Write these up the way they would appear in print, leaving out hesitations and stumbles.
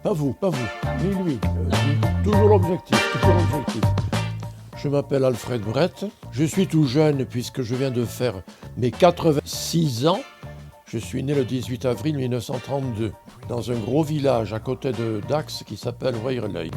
Pas vous, ni lui. Toujours l'objectif, toujours l'objectif. Je m'appelle Alfred Brett. Je suis tout jeune puisque je viens de faire mes 86 ans. Je suis né le 18 avril 1932 dans un gros village à côté de Dax qui s'appelle Reirelay.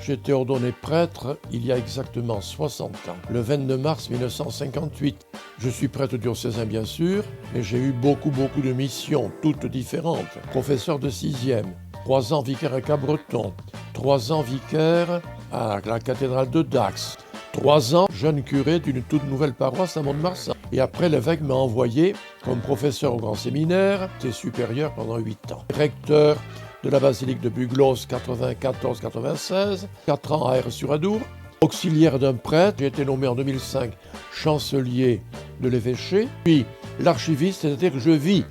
J'ai été ordonné prêtre il y a exactement 60 ans, le 22 mars 1958. Je suis prêtre diocésain bien sûr, mais j'ai eu beaucoup de missions, toutes différentes. Professeur de 6e, 3 ans vicaire à Cabreton, 3 ans vicaire à la cathédrale de Dax, 3 ans jeune curé d'une toute nouvelle paroisse à Mont-de-Marsan. Et après, l'évêque m'a envoyé comme professeur au grand séminaire, j'étais supérieur pendant 8 ans. Recteur de la basilique de Bugloss 94-96, 4 ans à Aire-sur-Adour. Auxiliaire d'un prêtre, j'ai été nommé en 2005 chancelier de l'évêché. Puis l'archiviste, c'est-à-dire que je vis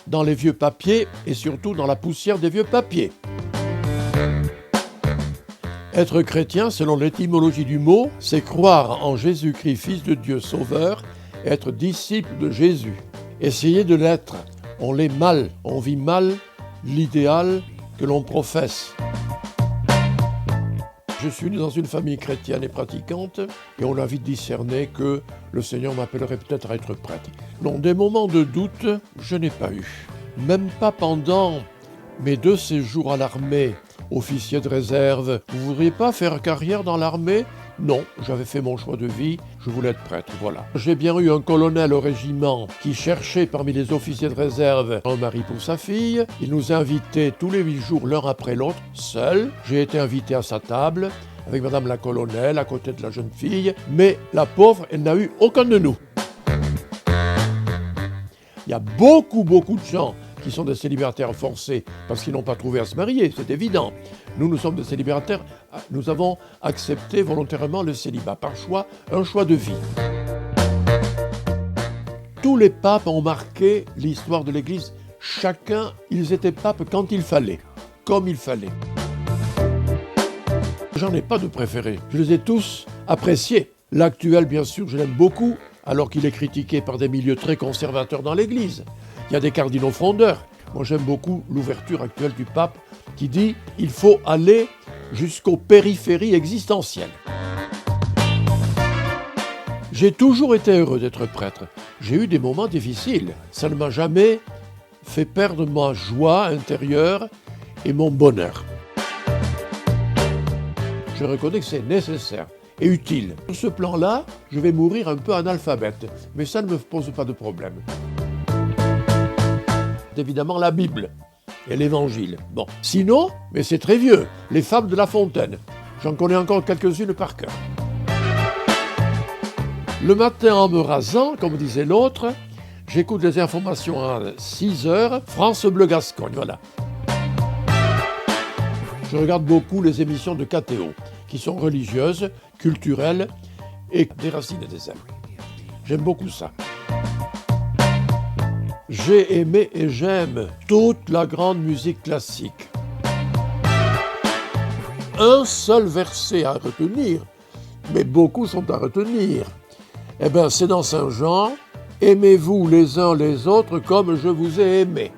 dans les vieux papiers et surtout dans la poussière des vieux papiers. Être chrétien, selon l'étymologie du mot, c'est croire en Jésus-Christ, Fils de Dieu, Sauveur, être disciple de Jésus. Essayer de l'être, on l'est mal, on vit mal l'idéal que l'on professe. Je suis né dans une famille chrétienne et pratiquante et on a vite discerné que le Seigneur m'appellerait peut-être à être prêtre. Non, des moments de doute, je n'ai pas eu. Même pas pendant mes 2 séjours à l'armée, officier de réserve. Vous ne voudriez pas faire carrière dans l'armée ? Non, j'avais fait mon choix de vie, je voulais être prêtre, voilà. J'ai bien eu un colonel au régiment qui cherchait parmi les officiers de réserve un mari pour sa fille. Il nous a invités tous les 8 jours, l'un après l'autre, seuls. J'ai été invité à sa table, avec madame la colonelle, à côté de la jeune fille. Mais la pauvre, elle n'a eu aucun de nous. Il y a beaucoup de gens qui sont des célibataires forcés parce qu'ils n'ont pas trouvé à se marier, c'est évident. Nous sommes des célibataires, nous avons accepté volontairement le célibat, par choix, un choix de vie. Tous les papes ont marqué l'histoire de l'Église. Chacun, ils étaient papes quand il fallait, comme il fallait. J'en ai pas de préféré, je les ai tous appréciés. L'actuel, bien sûr, je l'aime beaucoup, alors qu'il est critiqué par des milieux très conservateurs dans l'Église. Il y a des cardinaux frondeurs. Moi, j'aime beaucoup l'ouverture actuelle du pape qui dit « il faut aller jusqu'aux périphéries existentielles ». J'ai toujours été heureux d'être prêtre. J'ai eu des moments difficiles. Ça ne m'a jamais fait perdre ma joie intérieure et mon bonheur. Je reconnais que c'est nécessaire et utile. Sur ce plan-là, je vais mourir un peu analphabète, mais ça ne me pose pas de problème. Évidemment la Bible et l'Évangile. Bon, sinon, mais c'est très vieux, les fables de La Fontaine. J'en connais encore quelques-unes par cœur. Le matin en me rasant, comme disait l'autre, j'écoute les informations à 6 heures, France Bleu Gascogne, voilà. Je regarde beaucoup les émissions de KTO, qui sont religieuses, culturelles et des racines et des ailes. J'aime beaucoup ça. J'ai aimé et j'aime toute la grande musique classique. Un seul verset à retenir, mais beaucoup sont à retenir. Eh bien, c'est dans Saint Jean, « Aimez-vous les uns les autres comme je vous ai aimé ».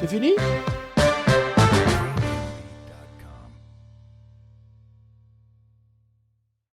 C'est fini ?